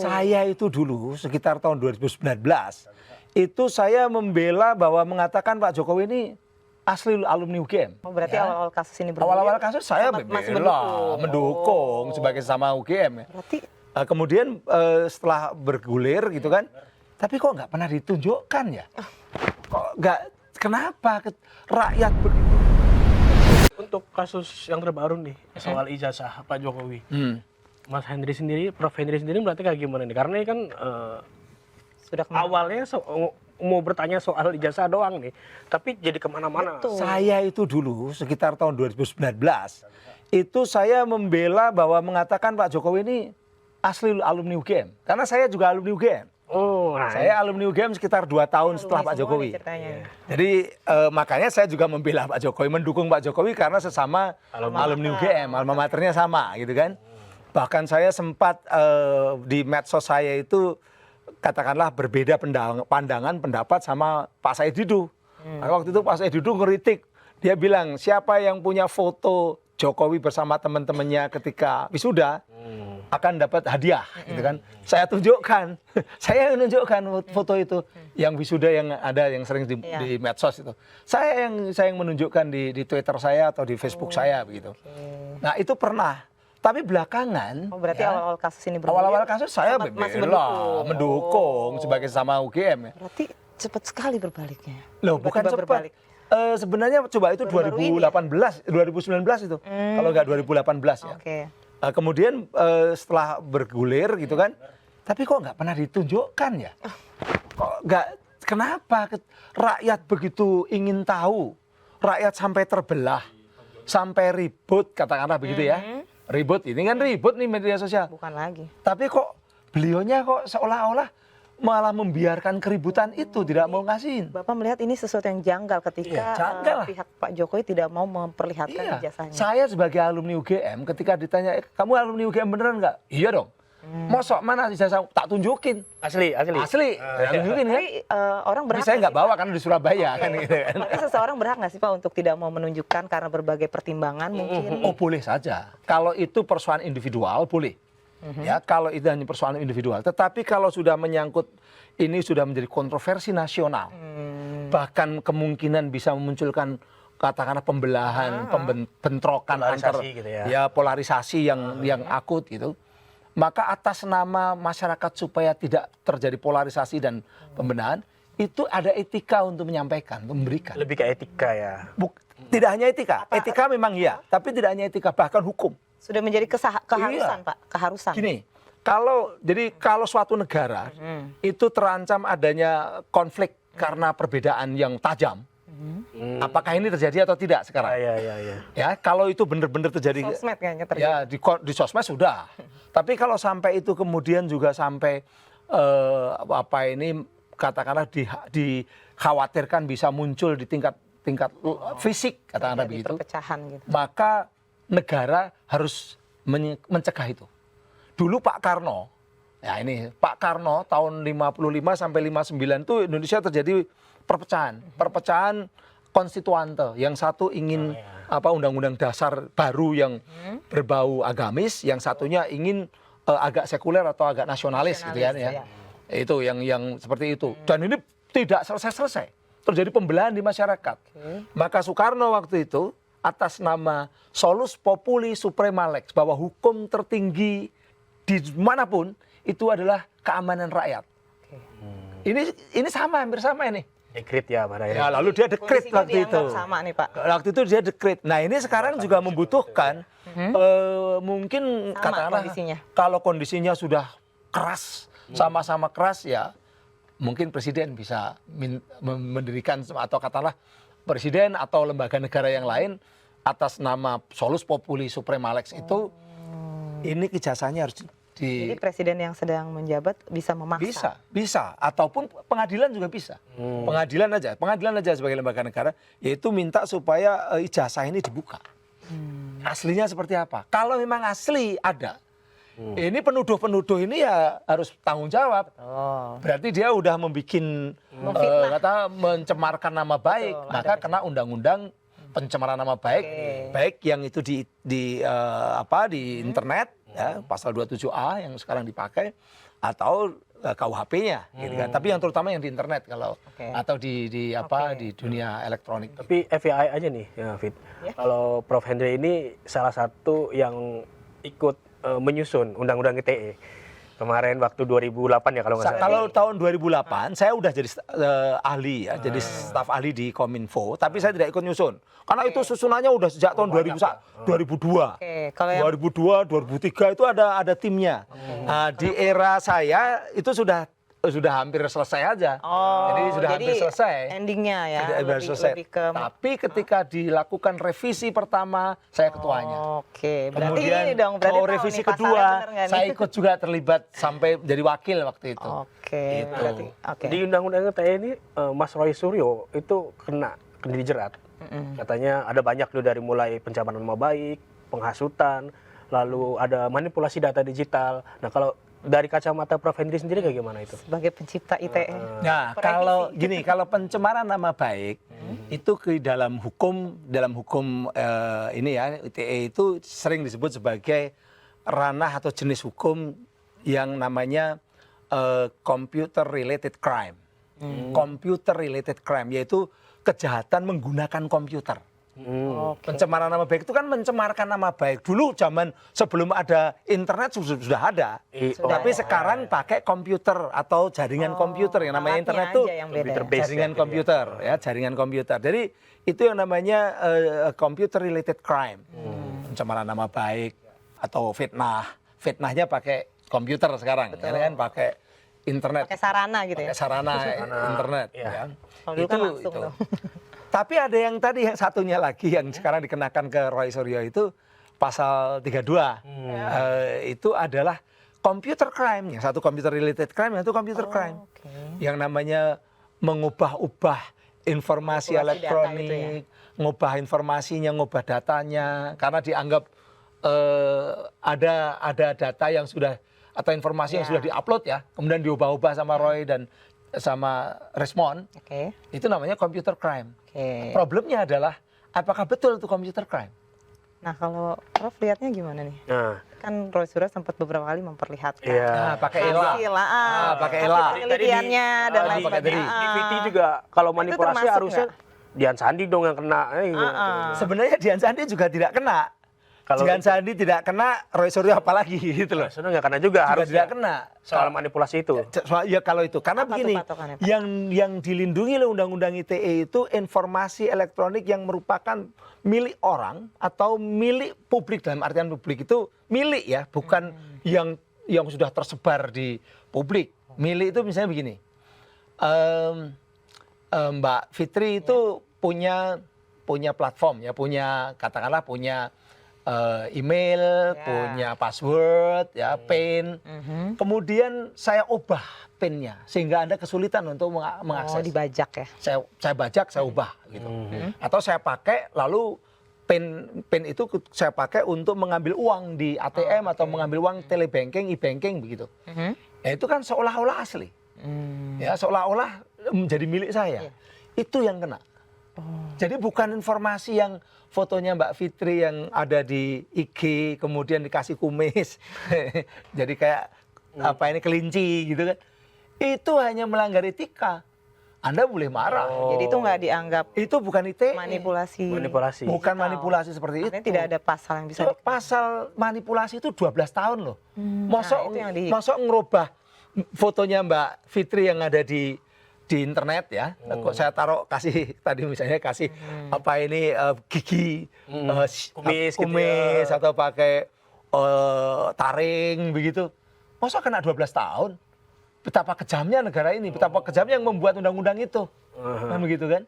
Saya itu dulu sekitar tahun 2019 itu saya membela bahwa mengatakan Pak Jokowi ini asli alumni UGM. Oh, berarti awal-awal kasus ini Awal-awal kasus saya masih membela, mendukung sebagai sama UGM ya. Berarti Kemudian setelah bergulir gitu kan, tapi kok nggak pernah ditunjukkan ya? Kok nggak? Kenapa rakyat begitu? Untuk kasus yang terbaru nih soal ijazah Pak Jokowi, Mas Henry sendiri, Prof Henry sendiri berarti kayak gimana nih? Karena ini kan sudah awalnya mau bertanya soal ijazah doang nih, tapi jadi kemana-mana. Saya itu dulu sekitar tahun 2019 itu saya membela bahwa mengatakan Pak Jokowi ini asli alumni UGM, karena saya juga alumni UGM. Oh, Saya alumni UGM sekitar 2 tahun setelah Pak Jokowi. Jadi makanya saya juga membela Pak Jokowi, mendukung Pak Jokowi karena sesama alumni UGM, alma maternya sama gitu kan. Bahkan saya sempat di medsos saya itu katakanlah berbeda pandangan pendapat sama Pak Said Didu. Waktu itu Pak Said Didu ngeritik, dia bilang siapa yang punya foto Jokowi bersama teman-temannya ketika wisuda akan dapat hadiah, gitu kan. Saya tunjukkan, saya menunjukkan foto itu yang wisuda yang ada yang sering di medsos itu. Saya yang menunjukkan di Twitter saya atau di Facebook saya begitu. Nah itu pernah. Tapi belakangan, berarti awal-awal kasus ini awal-awal kasus saya membela, mendukung sebagai sama UGM ya. Berarti cepat sekali berbaliknya. Loh, bukan cepat. Sebenarnya coba itu 2019 itu. Kalau nggak 2018 ya. Kemudian setelah bergulir gitu kan, tapi kok nggak pernah ditunjukkan ya? Kok nggak? Kenapa rakyat begitu ingin tahu? Rakyat sampai terbelah, sampai ribut katakanlah begitu ya. Ribut, ini kan ribut nih media sosial. Bukan lagi. Tapi kok beliaunya kok seolah-olah malah membiarkan keributan itu, tidak mau ngasihin. Bapak melihat ini sesuatu yang janggal ketika pihak Pak Jokowi tidak mau memperlihatkan ijazahnya. Saya sebagai alumni UGM ketika ditanya, kamu alumni UGM beneran nggak? Iya dong. Mosok mana ijazah? Tak tunjukin. Asli. Tunjukin kan? Orang berhak. Saya nggak bawa kan di Surabaya kan gitu kan. Tapi seseorang berhak nggak sih Pak untuk tidak mau menunjukkan karena berbagai pertimbangan mungkin? Oh boleh saja. Kalau itu persoalan individual boleh. Ya kalau itu hanya persoalan individual. Tetapi kalau sudah menyangkut ini sudah menjadi kontroversi nasional, bahkan kemungkinan bisa memunculkan katakanlah pembelahan, bentrokan antar gitu ya. Ya polarisasi yang akut gitu. Maka atas nama masyarakat supaya tidak terjadi polarisasi dan pembenahan, itu ada etika untuk menyampaikan, untuk memberikan. Lebih ke etika ya. Tidak hanya etika, etika memang iya, tapi tidak hanya etika, bahkan hukum. Sudah menjadi keharusan Pak, keharusan. Gini, kalau suatu negara itu terancam adanya konflik karena perbedaan yang tajam, apakah ini terjadi atau tidak sekarang? Ya, kalau itu benar-benar terjadi, sosmed kayaknya terjadi. Ya di sosmed sudah. Tapi kalau sampai itu kemudian juga sampai katakanlah dikhawatirkan bisa muncul di tingkat fisik katakanlah begitu. Perpecahan gitu. Maka negara harus mencegah itu. Dulu Pak Karno, ya ini Pak Karno tahun 55 sampai 59 itu Indonesia terjadi perpecahan konstituante. Yang satu ingin undang-undang dasar baru yang berbau agamis, yang satunya ingin agak sekuler atau agak nasionalis gitu kan ya. Itu yang seperti itu. Dan ini tidak selesai-selesai. Terjadi pembelahan di masyarakat. Maka Soekarno waktu itu atas nama solus populi suprema lex, bahwa hukum tertinggi di manapun itu adalah keamanan rakyat. Ini hampir sama ini. Dekret ya pada ya, lalu dia dekret waktu itu. Sama nih Pak. Waktu itu dia dekret. Nah ini sekarang juga membutuhkan mungkin katakanlah kalau kondisinya sudah keras, sama-sama keras ya, mungkin presiden bisa mendirikan atau katakanlah presiden atau lembaga negara yang lain atas nama solus populi suprema lex itu, ini ijazahnya harus jadi presiden yang sedang menjabat bisa memaksa? Bisa. Ataupun pengadilan juga bisa. Pengadilan aja sebagai lembaga negara, yaitu minta supaya ijazah ini dibuka. Aslinya seperti apa? Kalau memang asli ada, ini penuduh-penuduh ini ya harus tanggung jawab. Berarti dia udah mencemarkan nama baik, maka kena undang-undang pencemaran nama baik, baik yang itu di internet, ya, pasal 27A yang sekarang dipakai, atau KUHP-nya gitu kan. Tapi yang terutama yang di internet kalau atau di dunia elektronik. Tapi FYI aja nih ya Fit. Kalau Prof Henry ini salah satu yang ikut menyusun undang-undang ITE. Kemarin waktu 2008 ya kalau nggak salah. Kalau tahun 2008 saya udah jadi ahli ya, jadi staf ahli di Kominfo, tapi saya tidak ikut nyusun. Karena itu susunannya udah sejak tahun 2002. Kalau yang 2002, 2003 itu ada timnya. Nah, di era saya itu sudah hampir selesai aja. Jadi sudah hampir selesai. Endingnya ya. Lebih ke... Tapi ketika dilakukan revisi pertama, saya ketuanya. Berarti kemudian ini dong. Berarti kalau revisi kedua, saya ikut juga terlibat sampai jadi wakil waktu itu. Berarti. Di undang-undang ITE ini Mas Roy Suryo itu kena dijerat. Katanya ada banyak loh, dari mulai pencemaran nama baik, penghasutan, lalu ada manipulasi data digital. Nah kalau dari kacamata Prof Henry sendiri kayak gimana itu? Sebagai pencipta ITE. Nah, kalau pencemaran nama baik itu dalam hukum ini ya, ITE itu sering disebut sebagai ranah atau jenis hukum yang namanya computer related crime. Computer related crime yaitu kejahatan menggunakan komputer. Pencemaran nama baik itu kan mencemarkan nama baik. Dulu zaman sebelum ada internet sudah ada. Tapi sekarang pakai komputer atau jaringan komputer, yang namanya internet itu jaringan komputer ya, jaringan komputer. Jadi itu yang namanya computer related crime. Pencemaran nama baik atau fitnah. Fitnahnya pakai komputer sekarang, ya kan pakai internet. Pakai sarana gitu ya. Pakai sarana internet ya. Kalau dulu kan langsung tuh. Tapi ada yang tadi yang satunya lagi yang sekarang dikenakan ke Roy Suryo itu pasal 32. Itu adalah computer crime. Yang satu computer related crime, yang satu computer crime. Yang namanya mengubah-ubah informasi elektronik, ngubah informasinya, ngubah datanya, karena dianggap ada data yang sudah atau informasi yang sudah diupload ya, kemudian diubah-ubah sama Roy dan sama Resmond, itu namanya computer crime. Problemnya adalah apakah betul itu computer crime? Nah kalau Prof lihatnya gimana nih? Kan Roy Suryo sempat beberapa kali memperlihatkan. Pakai ELA. Pakai ELA. Penelitiannya dan lain sebagainya. Di VT juga kalau manipulasi harusnya Dian Sandi dong yang kena. Sebenarnya Dian Sandi juga tidak kena. Kalau Dian Sandi tidak kena, Roy Suryo apalagi gitu loh. Suryo nggak kena juga, harus tidak kena soal manipulasi itu. Ya kalau itu, karena begini, yang dilindungi oleh Undang-Undang ITE itu informasi elektronik yang merupakan milik orang atau milik publik, dalam artian publik itu milik ya, bukan yang sudah tersebar di publik. Milik itu misalnya begini, Mbak Fitri itu punya platform ya, katakanlah punya email, punya password, ya, PIN. Kemudian saya ubah PIN-nya sehingga Anda kesulitan untuk mengakses. Dibajak ya? Saya bajak, saya ubah gitu. Atau saya pakai lalu PIN itu saya pakai untuk mengambil uang di ATM atau mengambil uang telebanking, e-banking begitu. Ya itu kan seolah-olah asli. Ya seolah-olah menjadi milik saya. Itu yang kena. Jadi bukan informasi yang fotonya Mbak Fitri yang ada di IG kemudian dikasih kumis. Jadi kayak kelinci gitu kan. Itu hanya melanggar etika. Anda boleh marah. Jadi itu nggak dianggap itu bukan ITE. Manipulasi. Bukan manipulasi seperti itu. Artinya tidak ada pasal yang bisa pasal manipulasi itu 12 tahun loh. Mosok ngerubah fotonya Mbak Fitri yang ada di internet ya, kok saya kasih tadi misalnya kasih gigi kumis gitu ya, atau pakai taring begitu, masa kena 12 tahun? Betapa kejamnya negara ini, betapa kejamnya yang membuat undang-undang itu, kan begitu kan?